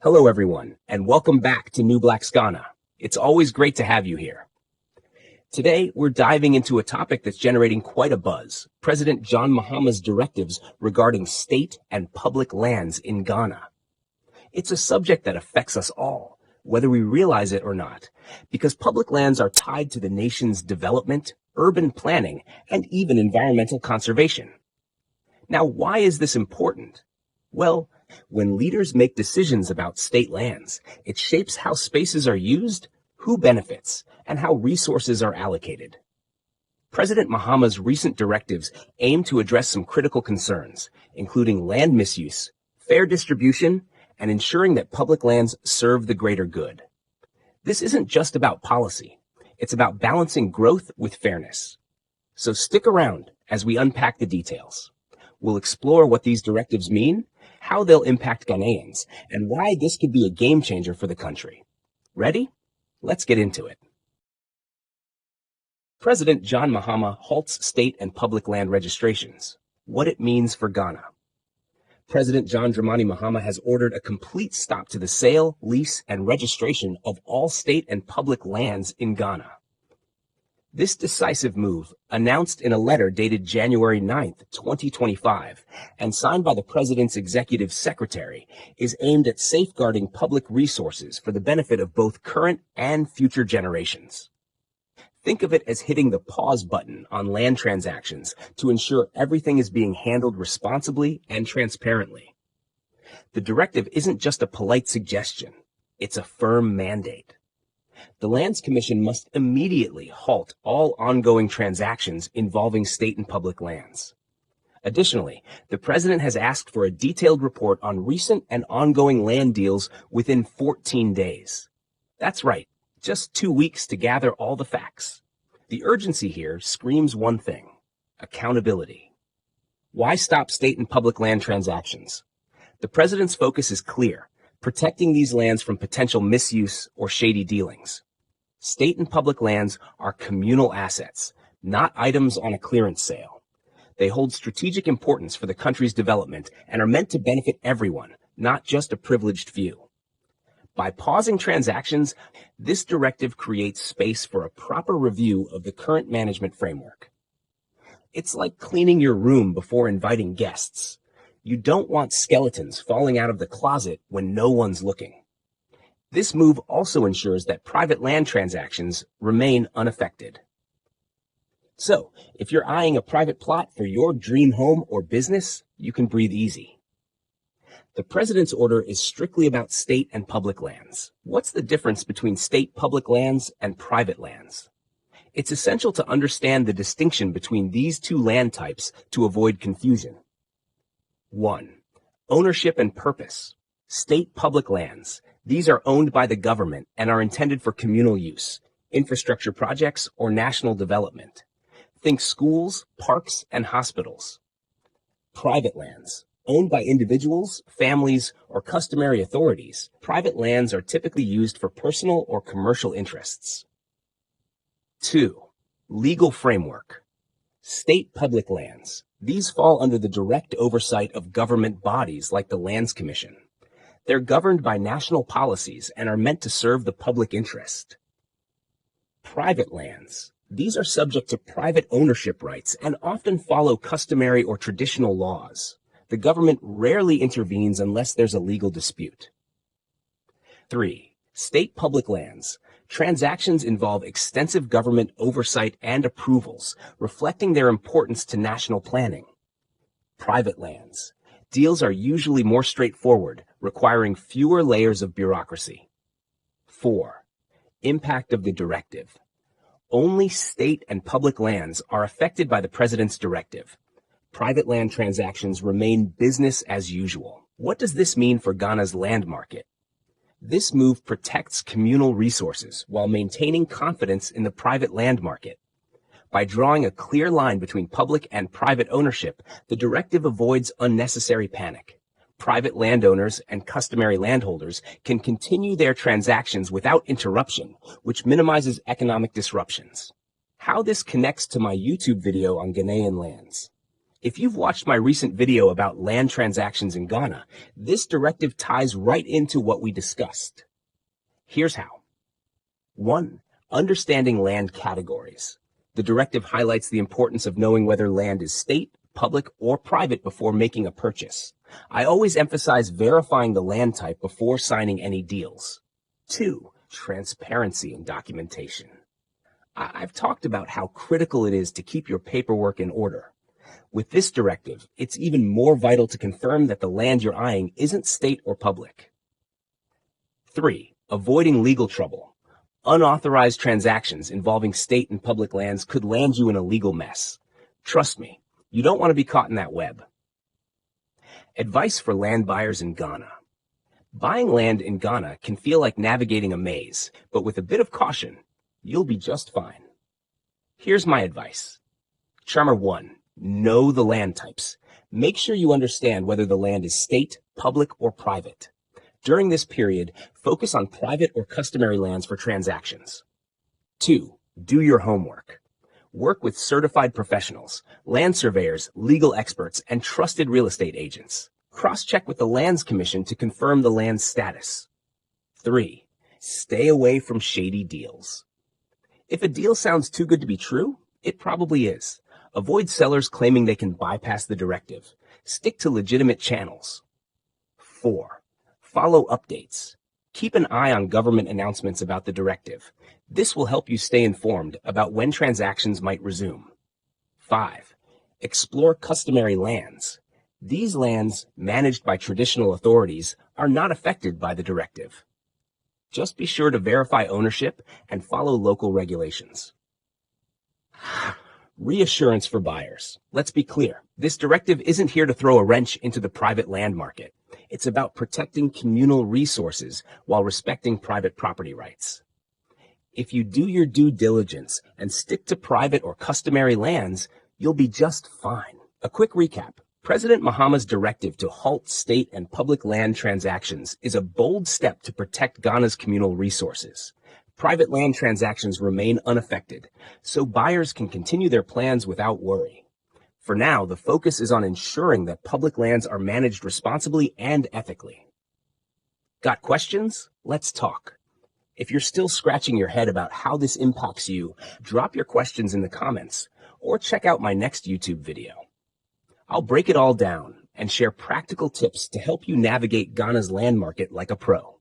Hello, everyone, and welcome back to NewBlacksGhana. It's always great to have you here. Today, we're diving into a topic that's generating quite a buzz, President John Mahama's directives regarding state and public lands in Ghana. It's a subject that affects us all, whether we realize it or not, because public lands are tied to the nation's development, urban planning, and even environmental conservation. Now, why is this important? Well, when leaders make decisions about state lands, it shapes how spaces are used, who benefits, and how resources are allocated. President Mahama's recent directives aim to address some critical concerns, including land misuse, fair distribution, and ensuring that public lands serve the greater good. This isn't just about policy. It's about balancing growth with fairness. So stick around as we unpack the details. We'll explore what these directives mean, how they'll impact Ghanaians, and why this could be a game changer for the country. Ready? Let's get into it. President John Mahama halts state and public land registrations. What it means for Ghana. President John Dramani Mahama has ordered a complete stop to the sale, lease, and registration of all state and public lands in Ghana. This decisive move, announced in a letter dated January 9, 2025, and signed by the President's Executive Secretary, is aimed at safeguarding public resources for the benefit of both current and future generations. Think of it as hitting the pause button on land transactions to ensure everything is being handled responsibly and transparently. The directive isn't just a polite suggestion, it's a firm mandate. The Lands Commission must immediately halt all ongoing transactions involving state and public lands. Additionally, the President has asked for a detailed report on recent and ongoing land deals within 14 days. That's right, just 2 weeks to gather all the facts. The urgency here screams one thing: accountability. Why stop state and public land transactions? The President's focus is clear: protecting these lands from potential misuse or shady dealings. State and public lands are communal assets, not items on a clearance sale. They hold strategic importance for the country's development and are meant to benefit everyone, not just a privileged few. By pausing transactions, this directive creates space for a proper review of the current management framework. It's like cleaning your room before inviting guests. You don't want skeletons falling out of the closet when no one's looking. This move also ensures that private land transactions remain unaffected. So, if you're eyeing a private plot for your dream home or business, you can breathe easy. The President's order is strictly about state and public lands. What's the difference between state public lands and private lands? It's essential to understand the distinction between these two land types to avoid confusion. 1. Ownership and purpose. State public lands. These are owned by the government and are intended for communal use, infrastructure projects, or national development. Think schools, parks, and hospitals. Private lands. Owned by individuals, families, or customary authorities, private lands are typically used for personal or commercial interests. 2. Legal framework. State public lands. These fall under the direct oversight of government bodies like the Lands Commission. They're governed by national policies and are meant to serve the public interest. Private lands. These are subject to private ownership rights and often follow customary or traditional laws. The government rarely intervenes unless there's a legal dispute. 3. State public lands. Transactions involve extensive government oversight and approvals, reflecting their importance to national planning. Private lands. Deals are usually more straightforward, requiring fewer layers of bureaucracy. 4. Impact of the directive. Only state and public lands are affected by the President's directive. Private land transactions remain business as usual. What does this mean for Ghana's land market? This move protects communal resources while maintaining confidence in the private land market. By drawing a clear line between public and private ownership, the directive avoids unnecessary panic. Private landowners and customary landholders can continue their transactions without interruption, which minimizes economic disruptions. How this connects to my YouTube video on Ghanaian lands. If you've watched my recent video about land transactions in Ghana, this directive ties right into what we discussed. Here's how. 1. Understanding land categories. The directive highlights the importance of knowing whether land is state, public, or private before making a purchase. I always emphasize verifying the land type before signing any deals. 2. Transparency in documentation. I've talked about how critical it is to keep your paperwork in order. With this directive, it's even more vital to confirm that the land you're eyeing isn't state or public. 3. Avoiding legal trouble. Unauthorized transactions involving state and public lands could land you in a legal mess. Trust me, you don't want to be caught in that web. Advice for land buyers in Ghana. Buying land in Ghana can feel like navigating a maze, but with a bit of caution, you'll be just fine. Here's my advice. Charmer 1. Know the land types. Make sure you understand whether the land is state, public, or private. During this period, focus on private or customary lands for transactions. 2. Do your homework. Work with certified professionals, land surveyors, legal experts, and trusted real estate agents. Cross-check with the Lands Commission to confirm the land's status. 3. Stay away from shady deals. If a deal sounds too good to be true, it probably is. Avoid sellers claiming they can bypass the directive. Stick to legitimate channels. 4. Follow updates. Keep an eye on government announcements about the directive. This will help you stay informed about when transactions might resume. 5. Explore customary lands. These lands, managed by traditional authorities, are not affected by the directive. Just be sure to verify ownership and follow local regulations. Reassurance for buyers. Let's be clear. This directive isn't here to throw a wrench into the private land market. It's about protecting communal resources while respecting private property rights. If you do your due diligence and stick to private or customary lands, you'll be just fine. A quick recap. President Mahama's directive to halt state and public land transactions is a bold step to protect Ghana's communal resources. Private land transactions remain unaffected, so buyers can continue their plans without worry. For now, the focus is on ensuring that public lands are managed responsibly and ethically. Got questions? Let's talk. If you're still scratching your head about how this impacts you, drop your questions in the comments or check out my next YouTube video. I'll break it all down and share practical tips to help you navigate Ghana's land market like a pro.